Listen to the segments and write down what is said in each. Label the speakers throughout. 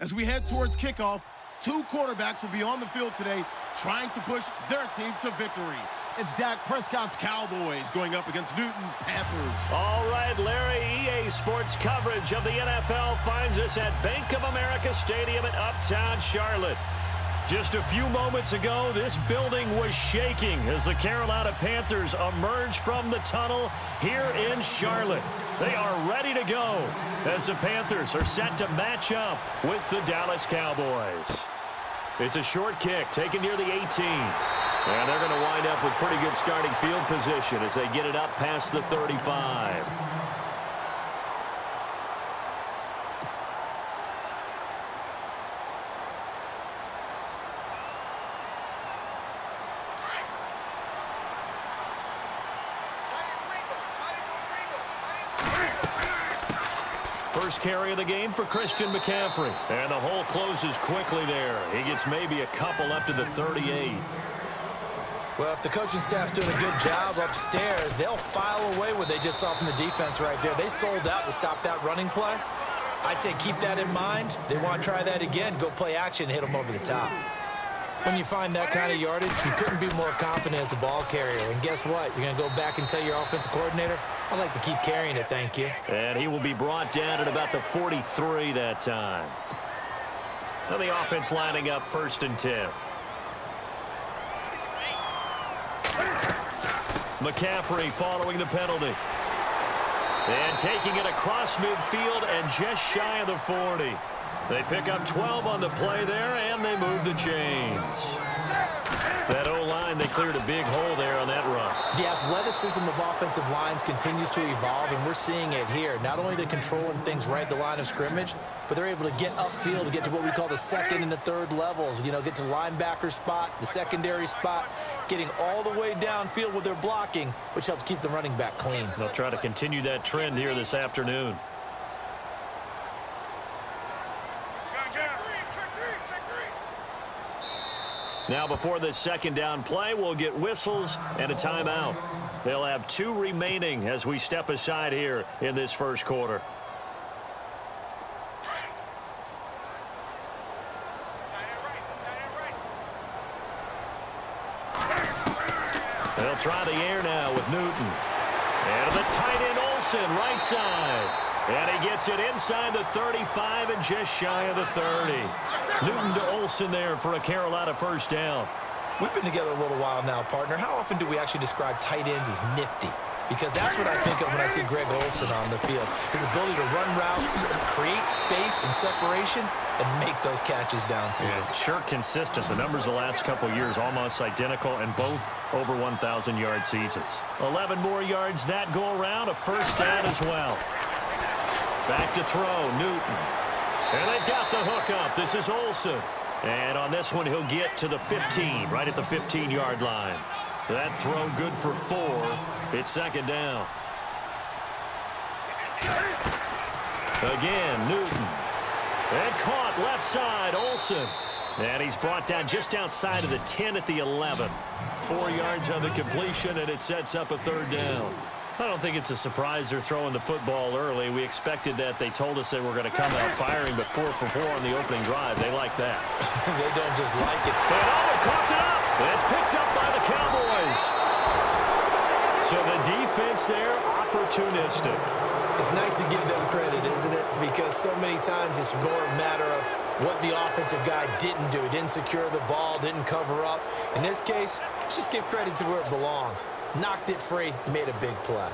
Speaker 1: As we head towards kickoff, two quarterbacks will be on the field today trying to push their team to victory. It's Dak Prescott's Cowboys going up against Newton's Panthers.
Speaker 2: All right, Larry, EA Sports coverage of the NFL finds us at Bank of America Stadium in Uptown Charlotte. Just a few moments ago, this building was shaking as the Carolina Panthers emerged from the tunnel here in Charlotte. They are ready to go as the Panthers are set to match up with the Dallas Cowboys. It's a short kick taken near the 18. And they're going to wind up with pretty good starting field position as they get it up past the 35. First carry of the game for Christian McCaffrey. And the hole closes quickly there. He gets maybe a couple up to the 38.
Speaker 3: Well, if the coaching staff's doing a good job upstairs, they'll file away what they just saw from the defense right there. They sold out to stop that running play. I'd say keep that in mind. They want to try that again, go play action, hit them over the top. When you find that kind of yardage, you couldn't be more confident as a ball carrier. And guess what? You're going to go back and tell your offensive coordinator, I'd like to keep carrying it, thank you.
Speaker 2: And he will be brought down at about the 43 that time. Now the offense lining up 1st and 10. McCaffrey following the penalty. And taking it across midfield and just shy of the 40. They pick up 12 on the play there, and they move the chains. That O-line, they cleared a big hole there on that run.
Speaker 3: The athleticism of offensive lines continues to evolve, and we're seeing it here. Not only they're controlling things right at the line of scrimmage, but they're able to get upfield to get to what we call the second and the third levels. You know, get to linebacker spot, the secondary spot, getting all the way downfield with their blocking, which helps keep the running back clean.
Speaker 2: They'll try to continue that trend here this afternoon. Now before this second down play, we'll get whistles and a timeout. They'll have 2 remaining as we step aside here in this first quarter. They'll try the air now with Newton. And the tight end Olsen, right side. And he gets it inside the 35 and just shy of the 30. Newton to Olsen there for a Carolina first down.
Speaker 3: We've been together a little while now, partner. How often do we actually describe tight ends as nifty? Because that's what I think of when I see Greg Olsen on the field. His ability to run routes, create space and separation, and make those catches downfield.
Speaker 2: Yeah, sure consistent. The numbers the last couple years almost identical, and both over 1,000-yard seasons. 11 more yards that go around, a first down as well. Back to throw, Newton. And they've got the hook up. This is Olsen. And on this one, he'll get to the 15, right at the 15-yard line. That throw good for 4. It's second down. Again, Newton. And caught left side, Olsen. And he's brought down just outside of the 10 at the 11. 4 yards on the completion, and it sets up a third down. I don't think it's a surprise they're throwing the football early. We expected that. They told us they were going to come out firing, but 4 for 4 on the opening drive. They like that.
Speaker 3: They don't just like it.
Speaker 2: And they coughed it up. And it's picked up by the Cowboys. So the defense there, opportunistic.
Speaker 3: It's nice to give them credit, isn't it? Because so many times it's more a matter of what the offensive guy didn't do. Didn't secure the ball, didn't cover up. In this case, let's just give credit to where it belongs. Knocked it free, made a big play.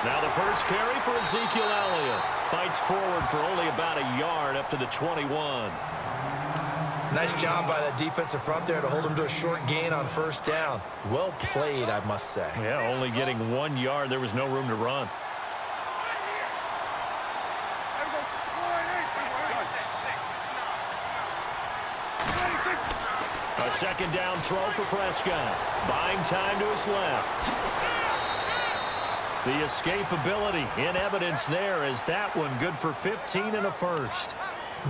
Speaker 2: Now the first carry for Ezekiel Elliott. Fights forward for only about a yard up to the 21.
Speaker 3: Nice job by that defensive front there to hold him to a short gain on first down. Well played, I must say.
Speaker 2: Yeah, only getting 1 yard. There was no room to run. A second down throw for Prescott. Buying time to his left. The escapability in evidence there as that one good for 15 and a first.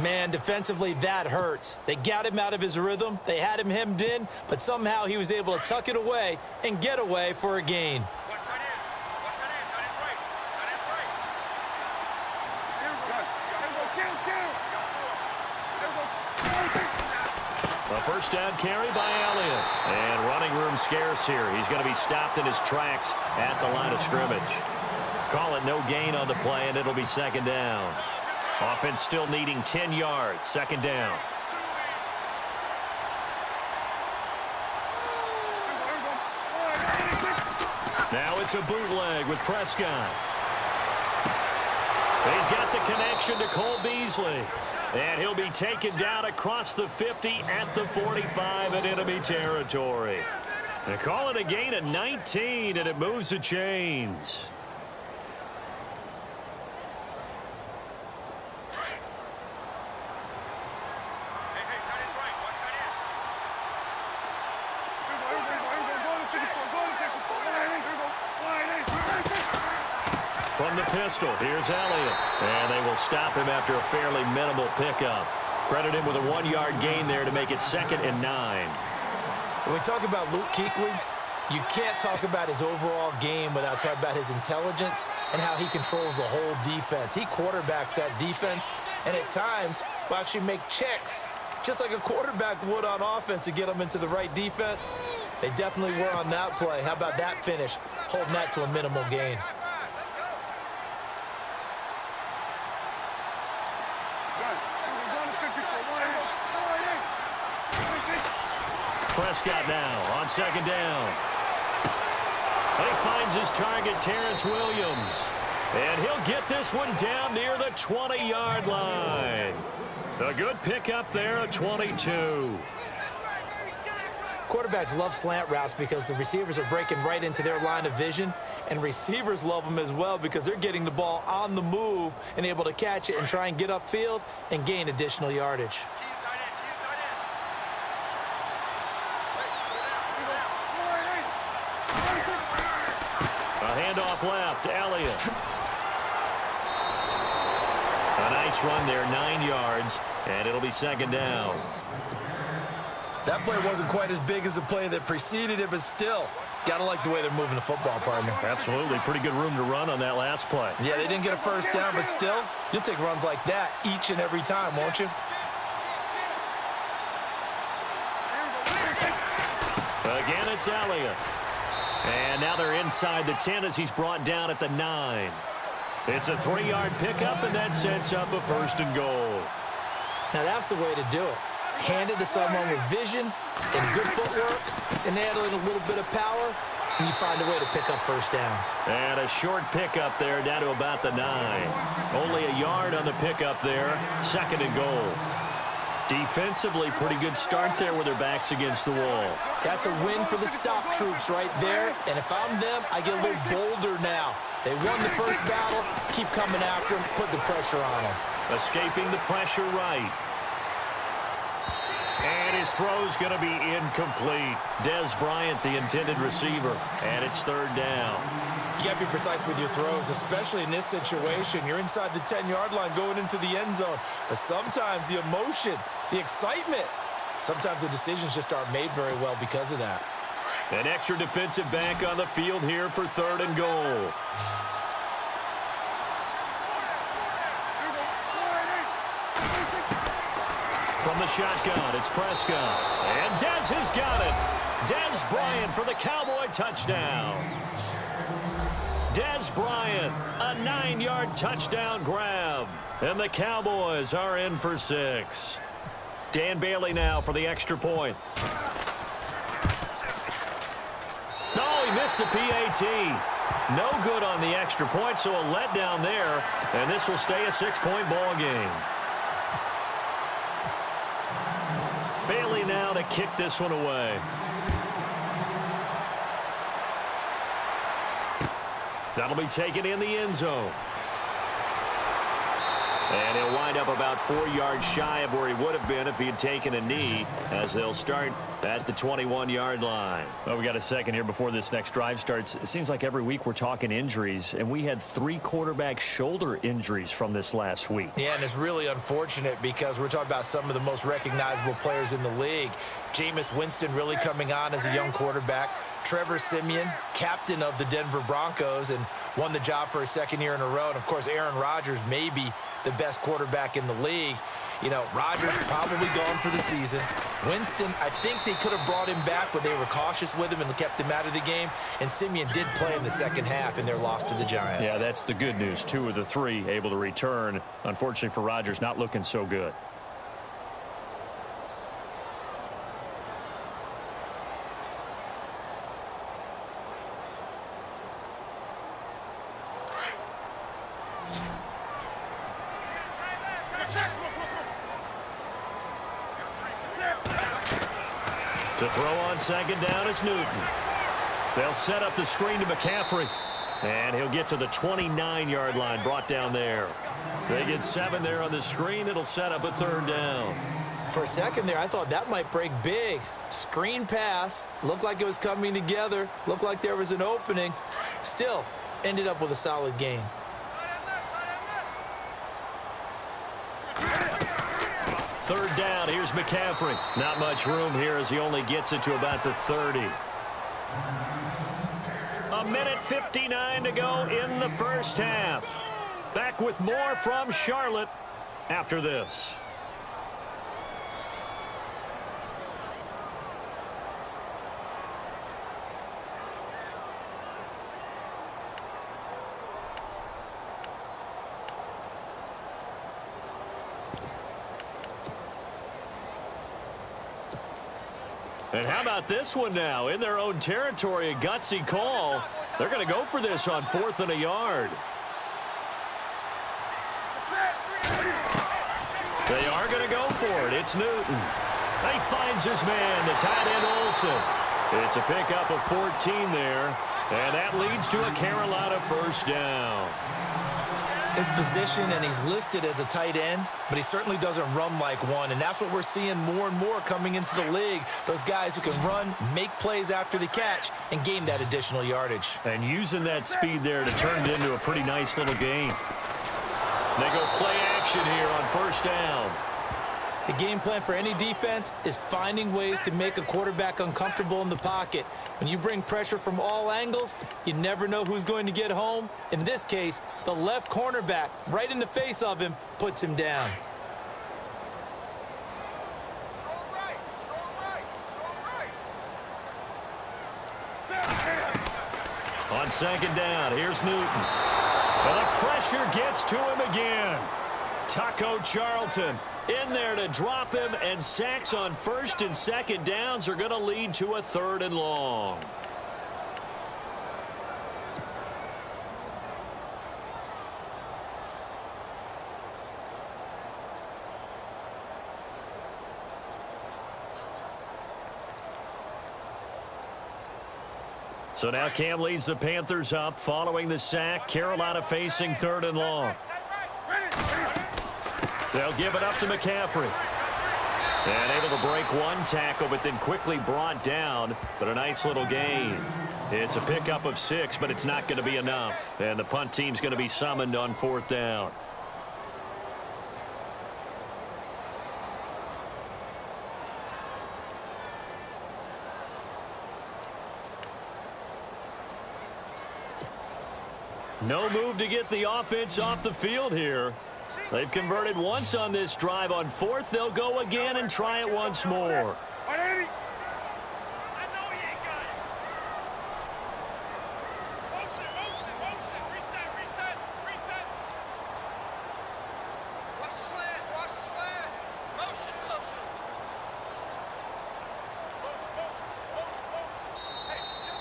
Speaker 3: Man, defensively, that hurts. They got him out of his rhythm. They had him hemmed in, but somehow he was able to tuck it away and get away for a gain.
Speaker 2: A first down carry by Elliott. And running room scarce here. He's going to be stopped in his tracks at the line of scrimmage. Call it no gain on the play, and it'll be second down. Offense still needing 10 yards. Second down. Now it's a bootleg with Prescott. He's got the connection to Cole Beasley. And he'll be taken down across the 50 at the 45 in enemy territory. They call it a gain of 19, and it moves the chains. From the pistol, here's Elliott. And they will stop him after a fairly minimal pickup. Credit him with a 1-yard gain there to make it 2nd and 9.
Speaker 3: When we talk about Luke Kuechly, you can't talk about his overall game without talking about his intelligence and how he controls the whole defense. He quarterbacks that defense, and at times will actually make checks, just like a quarterback would on offense to get them into the right defense. They definitely were on that play. How about that finish, holding that to a minimal gain?
Speaker 2: Prescott now on second down. And he finds his target, Terrence Williams. And he'll get this one down near the 20-yard line. A good pickup there, a 22.
Speaker 3: Quarterbacks love slant routes because the receivers are breaking right into their line of vision, and receivers love them as well because they're getting the ball on the move and able to catch it and try and get upfield and gain additional yardage.
Speaker 2: Handoff left, Elliott. A nice run there, 9 yards, and it'll be second down.
Speaker 3: That play wasn't quite as big as the play that preceded it, but still, got to like the way they're moving the football, partner.
Speaker 2: Absolutely, pretty good room to run on that last play.
Speaker 3: Yeah, they didn't get a first down, but still, you'll take runs like that each and every time, won't you?
Speaker 2: Again, it's Elliott. And now they're inside the 10 as he's brought down at the 9. It's a 3-yard pickup, and that sets up a 1st and goal.
Speaker 3: Now that's the way to do it. Hand it to someone with vision and good footwork and add in a little bit of power, and you find a way to pick up first downs.
Speaker 2: And a short pickup there down to about the 9. Only a yard on the pickup there. 2nd and goal. Defensively, pretty good start there with their backs against the wall.
Speaker 3: That's a win for the stop troops right there. And if I'm them, I get a little bolder now. They won the first battle. Keep coming after them. Put the pressure on them.
Speaker 2: Escaping the pressure right. And his throw's going to be incomplete. Dez Bryant, the intended receiver. And it's 3rd down.
Speaker 3: You got to be precise with your throws, especially in this situation. You're inside the 10-yard line going into the end zone. But sometimes the emotion, the excitement, sometimes the decisions just aren't made very well because of that.
Speaker 2: An extra defensive back on the field here for 3rd and goal. From the shotgun, it's Prescott. And Dez has got it. Dez Bryant for the Cowboy touchdown. Dez Bryant, a 9-yard touchdown grab. And the Cowboys are in for 6. Dan Bailey now for the extra point. No, he missed the PAT. No good on the extra point, so a letdown there. And this will stay a 6-point ball game. Bailey now to kick this one away. That'll be taken in the end zone. And he'll wind up about 4 yards shy of where he would have been if he had taken a knee, as they'll start at the 21-yard line. Well, we got a second here before this next drive starts. It seems like every week we're talking injuries, and we had 3 quarterback shoulder injuries from this last week.
Speaker 3: Yeah, and it's really unfortunate because we're talking about some of the most recognizable players in the league. Jameis Winston really coming on as a young quarterback. Trevor Siemian, captain of the Denver Broncos, and won the job for a second year in a row. And, of course, Aaron Rodgers may be the best quarterback in the league. You know, Rodgers probably gone for the season. Winston, I think they could have brought him back, but they were cautious with him and kept him out of the game. And Siemian did play in the second half in their loss to the Giants.
Speaker 2: Yeah, that's the good news. 2 of the 3 able to return. Unfortunately for Rodgers, not looking so good. To throw on second down is Newton. They'll set up the screen to McCaffrey. And he'll get to the 29-yard line, brought down there. They get 7 there on the screen. It'll set up a 3rd down.
Speaker 3: For a second there, I thought that might break big. Screen pass. Looked like it was coming together. Looked like there was an opening. Still, ended up with a solid game.
Speaker 2: Third down, here's McCaffrey. Not much room here as he only gets it to about the 30. 1:59 to go in the first half. Back with more from Charlotte after this. And how about this one now? In their own territory, a gutsy call. They're going to go for this on 4th and a yard. They are going to go for it. It's Newton. He finds his man, the tight end Olsen. It's a pickup of 14 there, and that leads to a Carolina first down.
Speaker 3: His position, and he's listed as a tight end, but he certainly doesn't run like one, and that's what we're seeing more and more coming into the league. Those guys who can run, make plays after the catch, and gain that additional yardage.
Speaker 2: And using that speed there to turn it into a pretty nice little game. They go play action here on first down.
Speaker 3: The game plan for any defense is finding ways to make a quarterback uncomfortable in the pocket. When you bring pressure from all angles, you never know who's going to get home. In this case, the left cornerback, right in the face of him, puts him down.
Speaker 2: On second down, here's Newton. And the pressure gets to him again. Taco Charlton in there to drop him, and sacks on first and second downs are going to lead to a 3rd and long. So now Cam leads the Panthers up following the sack. Carolina facing 3rd and long. They'll give it up to McCaffrey. And able to break one tackle, but then quickly brought down. But a nice little gain. It's a pickup of 6, but it's not going to be enough. And the punt team's going to be summoned on 4th down. No move to get the offense off the field here. They've converted once on this drive. On 4th, they'll go again and try it once more.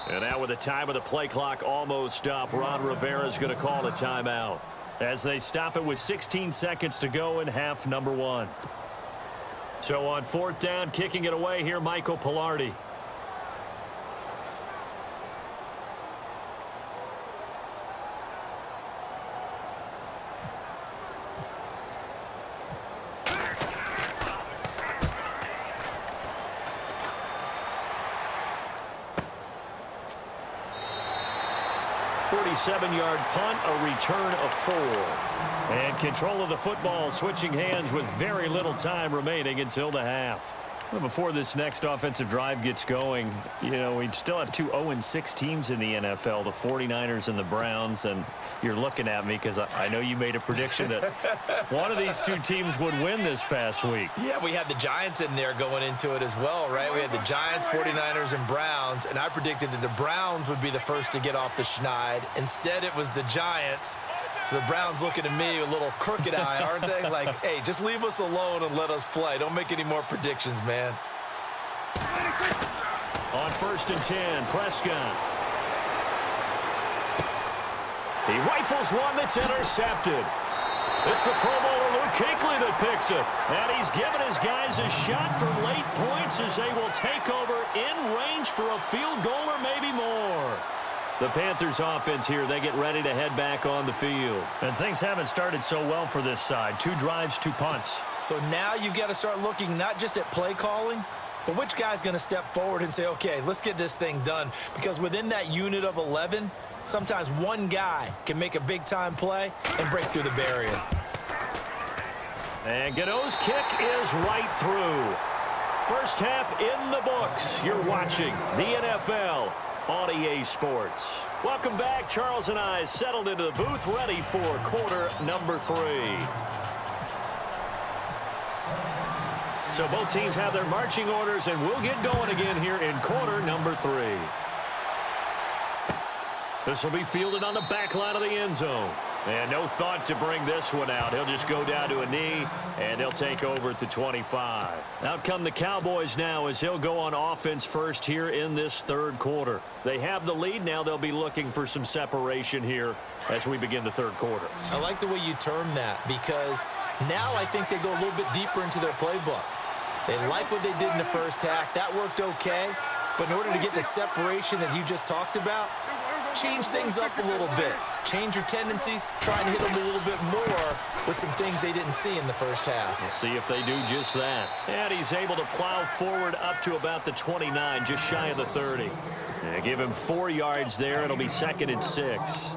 Speaker 2: And now with the time of the play clock almost up, Ron Rivera's going to call a timeout as they stop it with 16 seconds to go in half number 1. So on 4th down, kicking it away here, Michael Pilardi. 47-yard punt, a return of 4. And control of the football switching hands with very little time remaining until the half. Well, before this next offensive drive gets going, you know, we still have two 0-6 teams in the NFL, the 49ers and the Browns, and you're looking at me because I know you made a prediction that one of these two teams would win this past week.
Speaker 3: Yeah, we had the Giants in there going into it as well, right? We had the Giants, 49ers, and Browns, and I predicted that the Browns would be the first to get off the schneid. Instead, it was the Giants. So the Browns looking at me with a little crooked eye, aren't they? Like, hey, just leave us alone and let us play. Don't make any more predictions, man.
Speaker 2: On 1st and 10, Prescott. He rifles one that's intercepted. It's the Pro Bowler Luke Kuechly that picks it. And he's given his guys a shot for late points as they will take over in range for a field goal or maybe more. The Panthers offense here, they get ready to head back on the field. And things haven't started so well for this side. 2 drives, 2 punts.
Speaker 3: So now you've got to start looking not just at play calling, but which guy's going to step forward and say, okay, let's get this thing done. Because within that unit of 11, sometimes one guy can make a big-time play and break through the barrier.
Speaker 2: And Godot's kick is right through. First half in the books. You're watching the NFL on EA Sports. Welcome back. Charles and I settled into the booth, ready for quarter number 3. So both teams have their marching orders, and we'll get going again here in quarter number 3. This will be fielded on the back line of the end zone. And no thought to bring this one out. He'll just go down to a knee, and he'll take over at the 25. Out come the Cowboys now as he'll go on offense first here in this third quarter. They have the lead. Now they'll be looking for some separation here as we begin the third quarter.
Speaker 3: I like the way you term that because now I think they go a little bit deeper into their playbook. They like what they did in the first half. That worked okay. But in order to get the separation that you just talked about, change things up a little bit. Change your tendencies, trying to hit them a little bit more with some things they didn't see in the first half.
Speaker 2: We'll see if they do just that. And he's able to plow forward up to about the 29, just shy of the 30. And give him 4 yards there. It'll be 2nd and 6.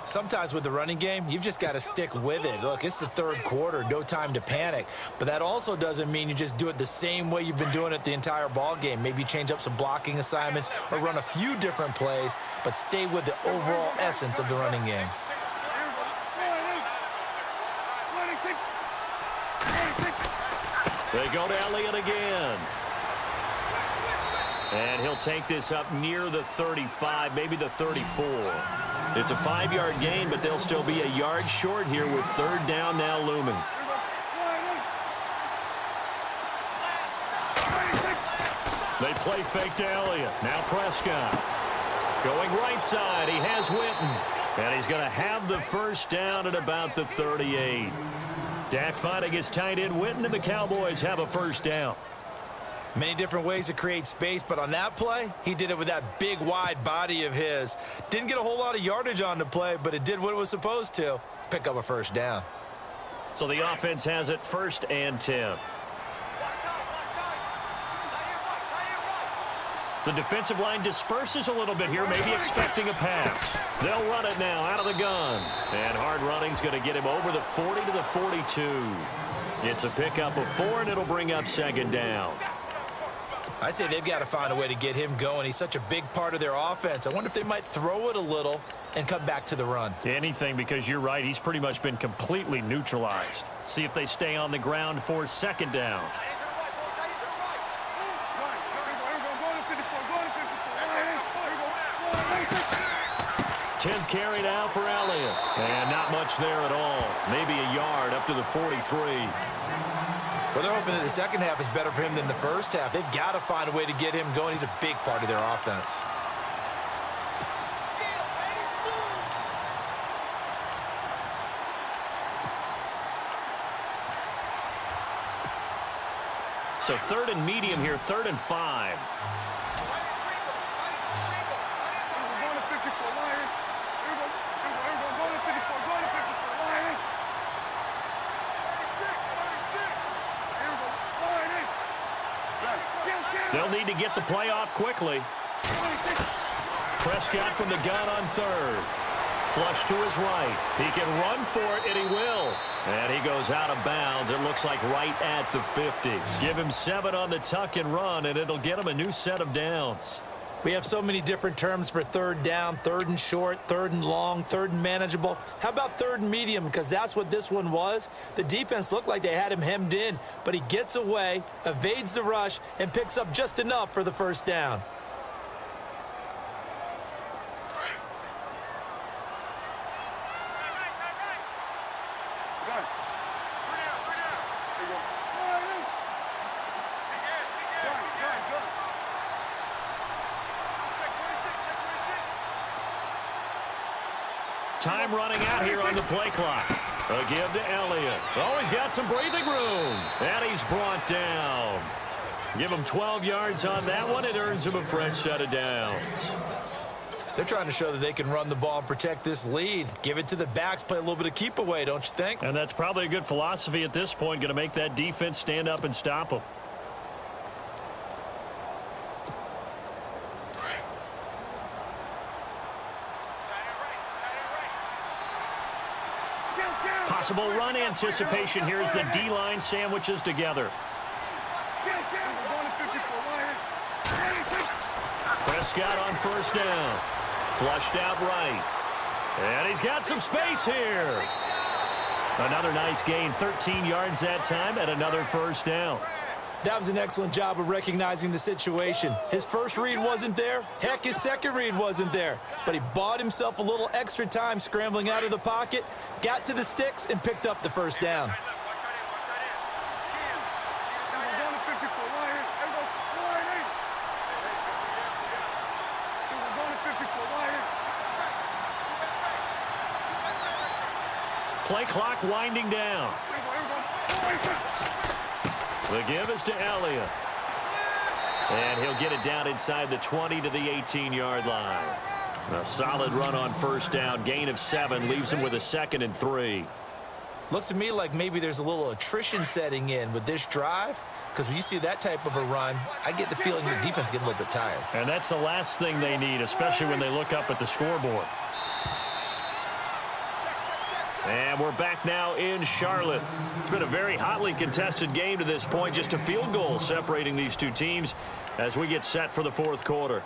Speaker 3: Sometimes with the running game, you've just got to stick with it. Look, it's the third quarter, no time to panic. But that also doesn't mean you just do it the same way you've been doing it the entire ball game. Maybe change up some blocking assignments or run a few different plays, but stay with the overall essence of the running game.
Speaker 2: They go to Elliott again. And he'll take this up near the 35, maybe the 34. It's a 5-yard gain, but they'll still be a yard short here with 3rd down now looming. They play fake to Elliott. Now Prescott. Going right side. He has Witten. And he's going to have the first down at about the 38. Dak finding his tight end Witten, and the Cowboys have a first down.
Speaker 3: Many different ways to create space, but on that play, he did it with that big, wide body of his. Didn't get a whole lot of yardage on the play, but it did what it was supposed to, pick up a first down.
Speaker 2: So the offense has it 1st and 10. The defensive line disperses a little bit here, maybe expecting a pass. They'll run it now out of the gun. And hard running's going to get him over the 40 to the 42. It's a pickup of 4, and it'll bring up 2nd down.
Speaker 3: I'd say they've got to find a way to get him going. He's such a big part of their offense. I wonder if they might throw it a little and come back to the run.
Speaker 2: Anything, because you're right. He's pretty much been completely neutralized. See if they stay on the ground for 2nd down. Tenth carry now for Elliott. And not much there at all. Maybe a yard up to the 43.
Speaker 3: Well, they're hoping that the second half is better for him than the first half. They've got to find a way to get him going. He's a big part of their offense.
Speaker 2: So 3rd and medium here, 3rd and 5. They'll need to get the play off quickly. Prescott from the gun on 3rd. Flush to his right. He can run for it, and he will. And he goes out of bounds. It looks like right at the 50. Give him 7 on the tuck and run, and it'll get him a new set of downs.
Speaker 3: We have so many different terms for third down, third and short, third and long, third and manageable. How about third and medium? Because that's what this one was. The defense looked like they had him hemmed in, but he gets away, evades the rush, and picks up just enough for the first down.
Speaker 2: Time running out here on the play clock. A give to Elliott. Oh, he's got some breathing room. And he's brought down. Give him 12 yards on that one. It earns him a fresh set of downs.
Speaker 3: They're trying to show that they can run the ball and protect this lead. Give it to the backs, play a little bit of keep away, don't you think?
Speaker 2: And that's probably a good philosophy at this point. Going to make that defense stand up and stop them. Possible run anticipation here as the D-line sandwiches together. Prescott on first down. Flushed out right. And he's got some space here. Another nice gain, 13 yards that time, and another first down.
Speaker 3: That was an excellent job of recognizing the situation. His first read wasn't there. Heck, his second read wasn't there. But he bought himself a little extra time scrambling out of the pocket, got to the sticks, and picked up the first down.
Speaker 2: Play clock winding down. The give is to Elliott. And he'll get it down inside the 20 to the 18-yard line. A solid run on first down. Gain of 7 leaves him with a 2nd and 3.
Speaker 3: Looks to me like maybe there's a little attrition setting in with this drive, because when you see that type of a run, I get the feeling the defense getting a little bit tired.
Speaker 2: And that's the last thing they need, especially when they look up at the scoreboard. And we're back now in Charlotte. It's been a very hotly contested game to this point. Just a field goal separating these two teams as we get set for the fourth quarter.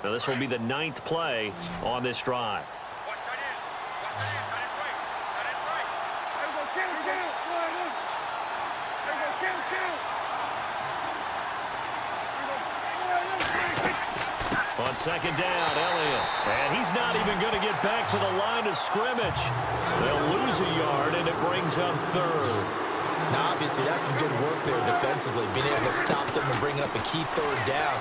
Speaker 2: Now this will be the 9th play on this drive. On second down, Elliott. And he's not even going to get back to the line of scrimmage. They'll lose a yard, and it brings up 3rd.
Speaker 3: Now, obviously, that's some good work there defensively, being able to stop them and bring up a key 3rd down.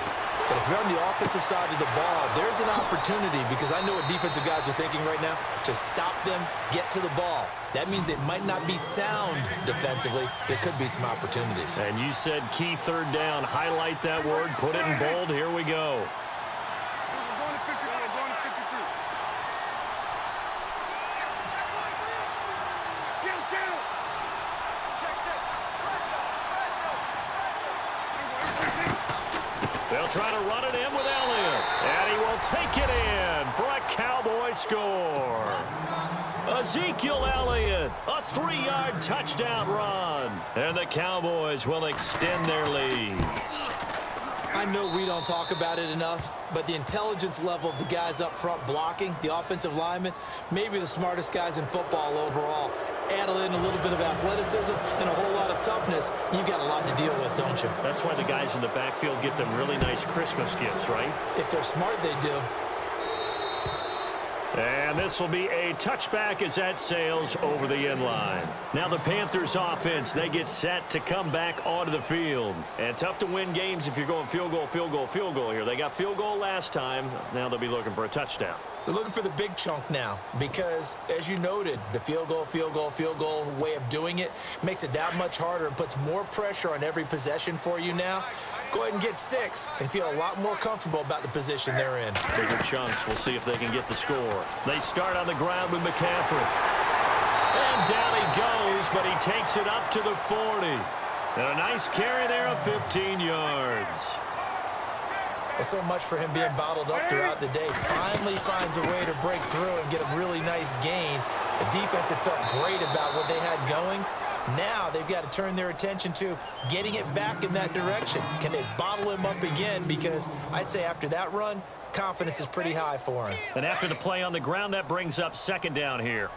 Speaker 3: But if you're on the offensive side of the ball, there's an opportunity, because I know what defensive guys are thinking right now, to stop them, get to the ball. That means they might not be sound defensively. There could be some opportunities.
Speaker 2: And you said key 3rd down. Highlight that word. Put it in bold. Here we go. They'll try to run it in with Elliott. And he will take it in for a Cowboy score. Ezekiel Elliott, a 3-yard touchdown run. And the Cowboys will extend their lead.
Speaker 3: I know we don't talk about it enough, but the intelligence level of the guys up front blocking, the offensive linemen, maybe the smartest guys in football overall. Add in a little bit of athleticism and a whole lot of toughness, you've got a lot to deal with, don't you?
Speaker 2: That's why the guys in the backfield get them really nice Christmas gifts, right?
Speaker 3: If they're smart, they do.
Speaker 2: And this will be a touchback as that sails over the end line. Now the Panthers offense, they get set to come back onto the field. And tough to win games if you're going field goal, field goal, field goal here. They got field goal last time. Now they'll be looking for a touchdown.
Speaker 3: They're looking for the big chunk now because, as you noted, the field goal way of doing it makes it that much harder and puts more pressure on every possession for you now. Go ahead and get 6 and feel a lot more comfortable about the position they're in.
Speaker 2: Bigger chunks. We'll see if they can get the score. They start on the ground with McCaffrey. And down he goes, but he takes it up to the 40. And a nice carry there of 15 yards.
Speaker 3: Well, so much for him being bottled up throughout the day. Finally finds a way to break through and get a really nice gain. The defense had felt great about what they had going. Now they've got to turn their attention to getting it back in that direction. Can they bottle him up again? Because I'd say after that run, confidence is pretty high for him.
Speaker 2: And after the play on the ground, that brings up second down here.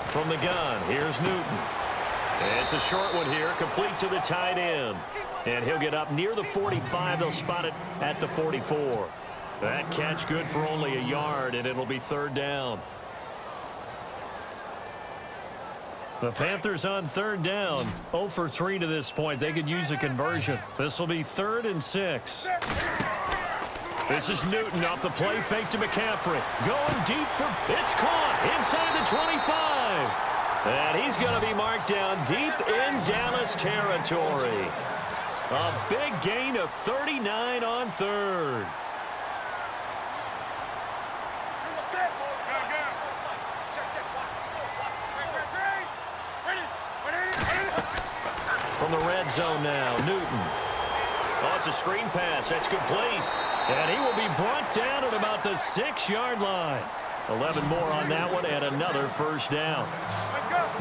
Speaker 2: From the gun, here's Newton. It's a short one here, complete to the tight end. And he'll get up near the 45. They'll spot it at the 44. That catch good for only a yard, and it'll be third down. The Panthers on third down. 0 for 3 to this point. They could use a conversion. This will be 3rd and 6. This is Newton off the play fake to McCaffrey. Going deep for... It's caught inside the 25. And he's going to be marked down deep in Dallas territory. A big gain of 39 on third. From the red zone now, Newton. Oh, it's a screen pass. That's complete. And he will be brought down at about the 6-yard line. 11 more on that one and another first down.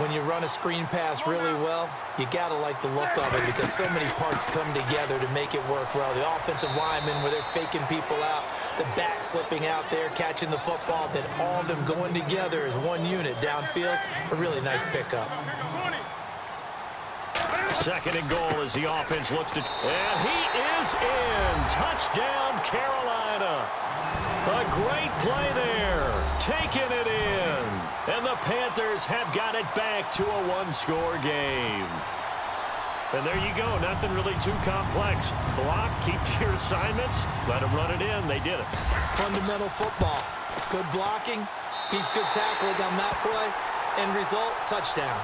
Speaker 3: When you run a screen pass really well, you got to like the look of it because so many parts come together to make it work well. The offensive linemen where they're faking people out, the back slipping out there, catching the football, then all of them going together as one unit downfield. A really nice pickup.
Speaker 2: Second and goal as the offense looks to... And he is in. Touchdown, Carolina. A great play there. Taking it in. And the Panthers have got it back to a one-score game. And there you go. Nothing really too complex. Block, keep your assignments, let them run it in. They did it.
Speaker 3: Fundamental football. Good blocking, beats good tackling on that play. End result, touchdown.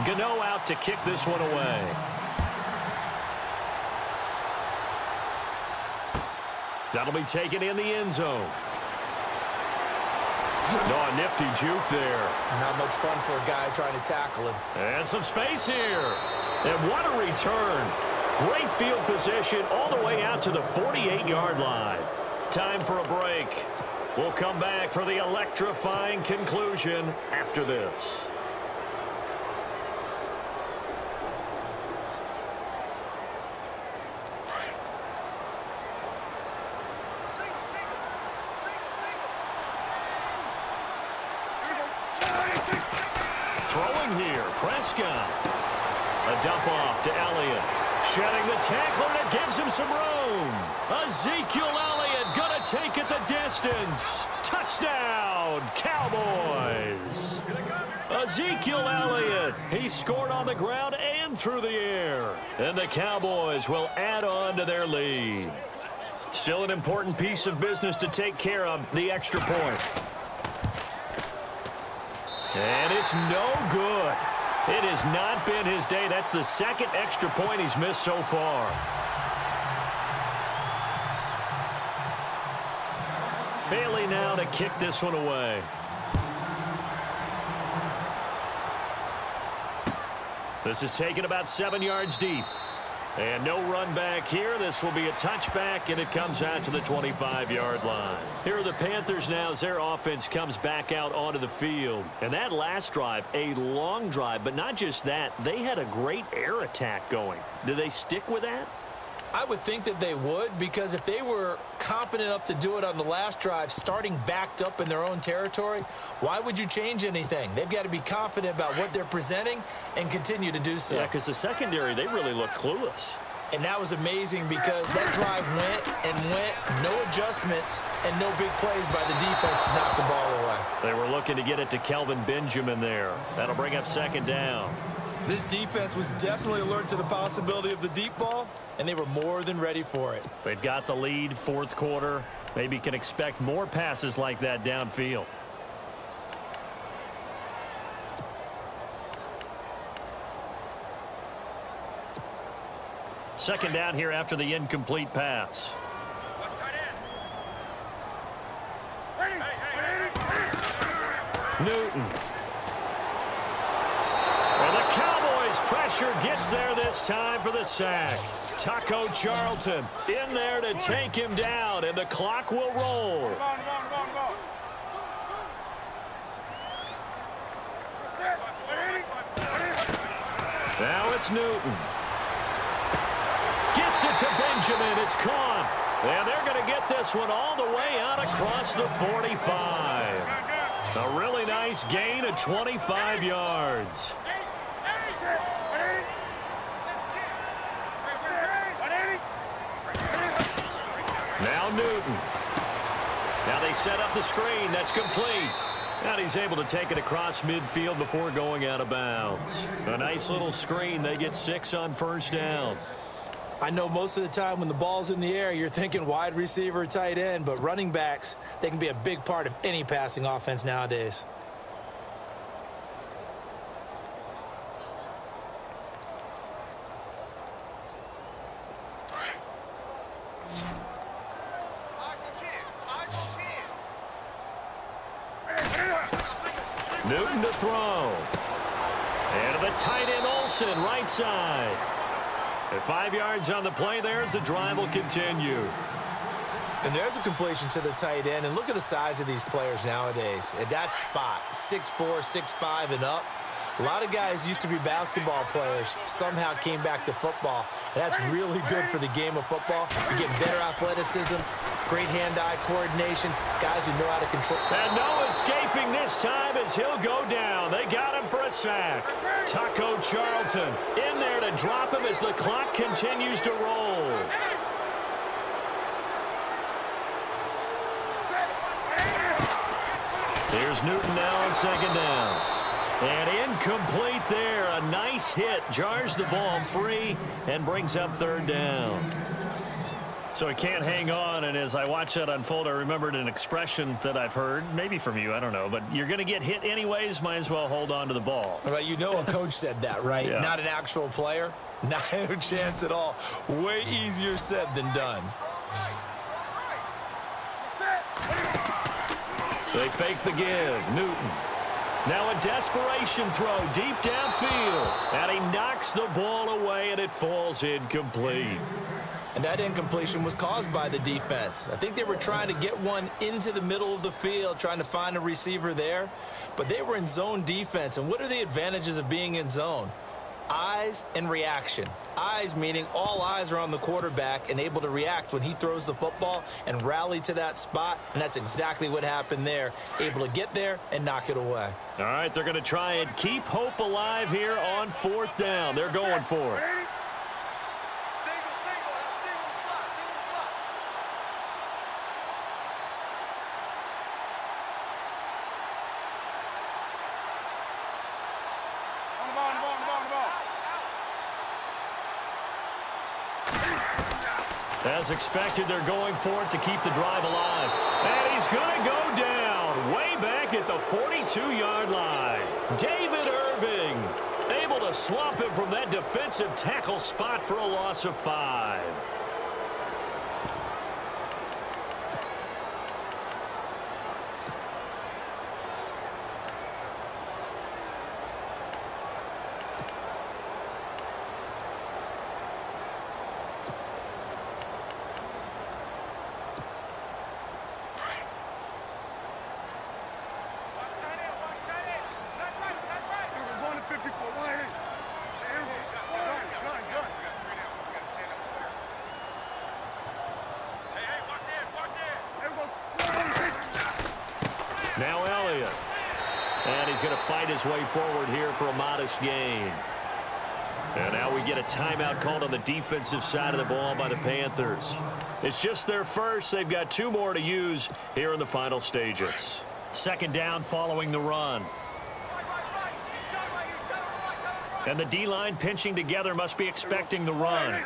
Speaker 2: Gano out to kick this one away. That'll be taken in the end zone. No, a nifty juke there.
Speaker 3: Not much fun for a guy trying to tackle him.
Speaker 2: And some space here. And what a return. Great field position all the way out to the 48-yard line. Time for a break. We'll come back for the electrifying conclusion after this. Throwing here, Prescott. A dump off to Elliott. Shedding the tackler, and it gives him some room. Ezekiel Elliott gonna take it the distance. Touchdown, Cowboys. Ezekiel Elliott, he scored on the ground and through the air. And the Cowboys will add on to their lead. Still an important piece of business to take care of, the extra point. And it's no good. It has not been his day. That's the second extra point he's missed so far. Bailey now to kick this one away. This is taken about 7 yards deep. And no run back here. This will be a touchback, and it comes out to the 25-yard line. Here are the Panthers now as their offense comes back out onto the field. And that last drive, a long drive, but not just that. They had a great air attack going. Do they stick with that?
Speaker 3: I would think that they would, because if they were competent enough to do it on the last drive, starting backed up in their own territory, why would you change anything? They've got to be confident about what they're presenting and continue to do so.
Speaker 2: Yeah, because the secondary, they really looked clueless.
Speaker 3: And that was amazing because that drive went, no adjustments, and no big plays by the defense to knock the ball away.
Speaker 2: They were looking to get it to Kelvin Benjamin there. That'll bring up second down.
Speaker 3: This defense was definitely alert to the possibility of the deep ball, and they were more than ready for it.
Speaker 2: They've got the lead, fourth quarter. Maybe can expect more passes like that downfield. Second down here after the incomplete pass. Newton. And the Cowboys' pressure gets there this time for the sack. Taco Charlton in there to take him down, and the clock will roll. Now it's Newton. Gets it to Benjamin. It's caught. And they're going to get this one all the way out across the 45. A really nice gain of 25 yards. Now Newton. Now they set up the screen. That's complete. And he's able to take it across midfield before going out of bounds. A nice little screen. They get 6 on first down.
Speaker 3: I know most of the time when the ball's in the air, you're thinking wide receiver, tight end, but running backs, they can be a big part of any passing offense nowadays.
Speaker 2: Newton to throw. And to the tight end Olsen, right side. And 5 yards on the play there as the drive will continue.
Speaker 3: And there's a completion to the tight end. And look at the size of these players nowadays. At that spot, 6'4", 6'5", and up. A lot of guys used to be basketball players, somehow came back to football. And that's really good for the game of football. You're getting better athleticism, great hand-eye coordination, guys who know how to control.
Speaker 2: And no escaping this time as he'll go down. They got him for a sack. Taco Charlton in there to drop him as the clock continues to roll. Here's Newton now on second down. And incomplete there. A nice hit. Jars the ball free and brings up third down. So he can't hang on, and as I watch that unfold, I remembered an expression that I've heard, maybe from you, I don't know, but you're going to get hit anyways, might as well hold on to the ball.
Speaker 3: Right, you know a coach said that, right?
Speaker 2: Yeah.
Speaker 3: Not an actual player. Not a chance at all. Way easier said than done.
Speaker 2: They fake the give. Newton. Now a desperation throw deep downfield. And he knocks the ball away, and it falls incomplete.
Speaker 3: And that incompletion was caused by the defense. I think they were trying to get one into the middle of the field, trying to find a receiver there. But they were in zone defense. And what are the advantages of being in zone? Eyes and reaction. Eyes meaning all eyes are on the quarterback and able to react when he throws the football and rally to that spot. And that's exactly what happened there. Able to get there and knock it away.
Speaker 2: All right, they're going to try and keep hope alive here on fourth down. They're going for it. As expected, they're going for it to keep the drive alive. And he's going to go down way back at the 42-yard line. David Irving able to swap him from that defensive tackle spot for a loss of 5. Now Elliott. And he's going to fight his way forward here for a modest gain. And now we get a timeout called on the defensive side of the ball by the Panthers. It's just their first. They've got 2 more to use here in the final stages. Second down following the run. And the D-line pinching together must be expecting the run.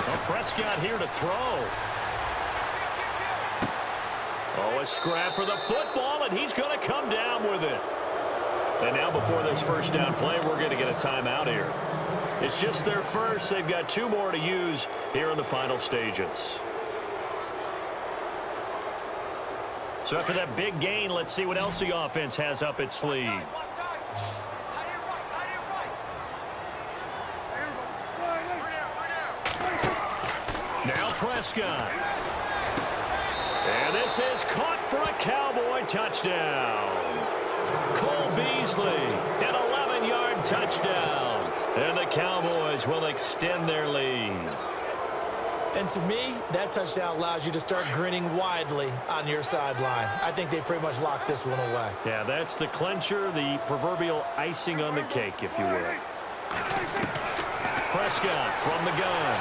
Speaker 2: Well, Prescott here to throw. Oh, a scrap for the football, and he's going to come down with it. And now before this first down play, we're going to get a timeout here. It's just their first. They've got 2 more to use here in the final stages. So after that big gain, let's see what else the offense has up its sleeve. Now Prescott. And this is caught for a Cowboy touchdown. Cole Beasley, an 11-yard touchdown. And the Cowboys will extend their lead.
Speaker 3: And to me, that touchdown allows you to start grinning widely on your sideline. I think they pretty much locked this one away.
Speaker 2: Yeah, that's the clincher, the proverbial icing on the cake, if you will. Prescott from the gun.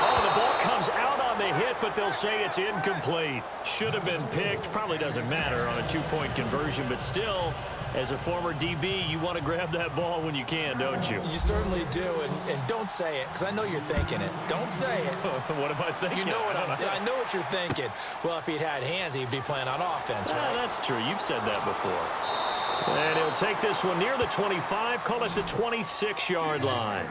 Speaker 2: Oh, the ball comes out on the hit, but they'll say it's incomplete. Should have been picked. Probably doesn't matter on a 2-point conversion, but still, as a former DB, you want to grab that ball when you can, don't you?
Speaker 3: You certainly do, and don't say it, because I know you're thinking it. Don't say it.
Speaker 2: What am I thinking?
Speaker 3: You know what I know what you're thinking. Well, if he'd had hands, he'd be playing on offense, right?
Speaker 2: That's true. You've said that before. And he'll take this one near the 25, call it the 26-yard line.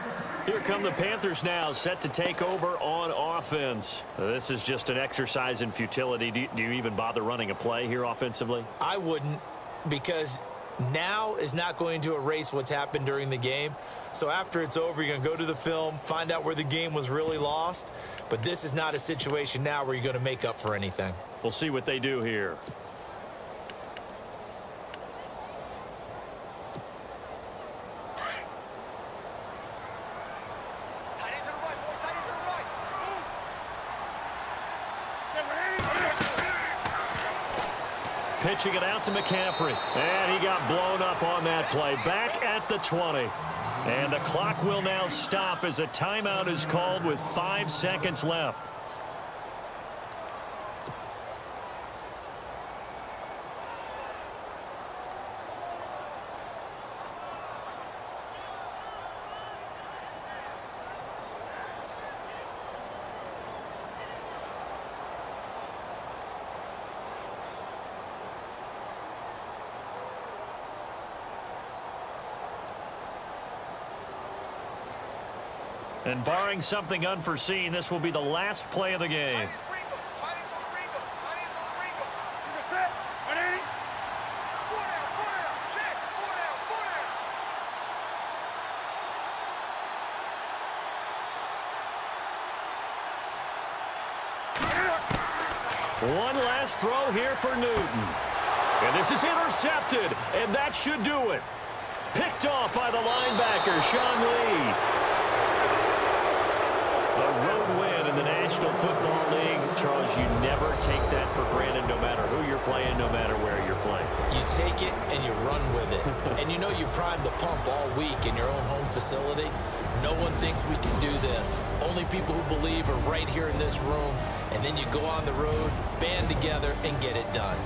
Speaker 2: Here come the Panthers now, set to take over on offense. This is just an exercise in futility. Do you even bother running a play here offensively?
Speaker 3: I wouldn't, because now is not going to erase what's happened during the game. So after it's over, you're going to go to the film, find out where the game was really lost. But this is not a situation now where you're going to make up for anything.
Speaker 2: We'll see what they do here. Pitching it out to McCaffrey. And he got blown up on that play. Back at the 20. And the clock will now stop as a timeout is called with 5 seconds left. And barring something unforeseen, this will be the last play of the game. One last throw here for Newton. And this is intercepted, and that should do it. Picked off by the linebacker, Sean Lee. A road win in the National Football League. Charles, you never take that for granted no matter who you're playing, no matter where you're playing.
Speaker 3: You take it and you run with it. And you know you primed the pump all week in your own home facility. No one thinks we can do this. Only people who believe are right here in this room. And then you go on the road, band together, and get it done.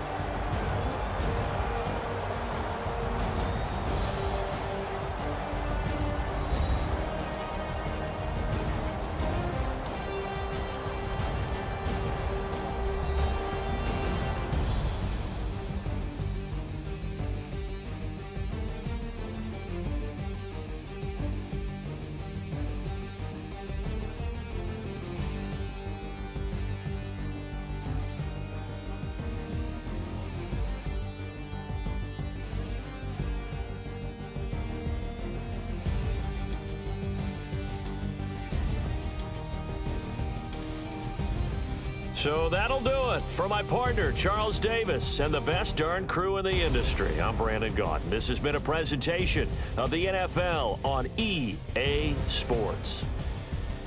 Speaker 2: So that'll do it. For my partner, Charles Davis, and the best darn crew in the industry, I'm Brandon Gaudin. This has been a presentation of the NFL on EA Sports.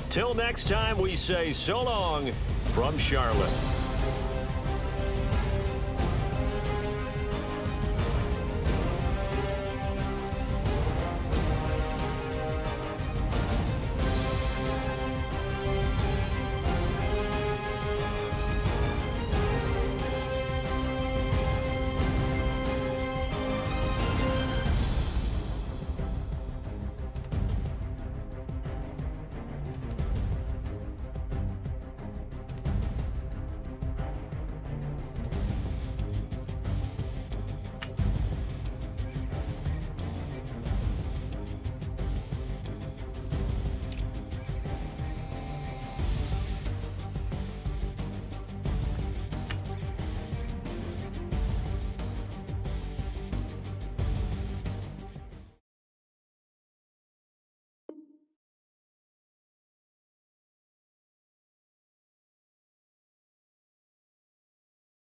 Speaker 2: Till next time, we say so long from Charlotte.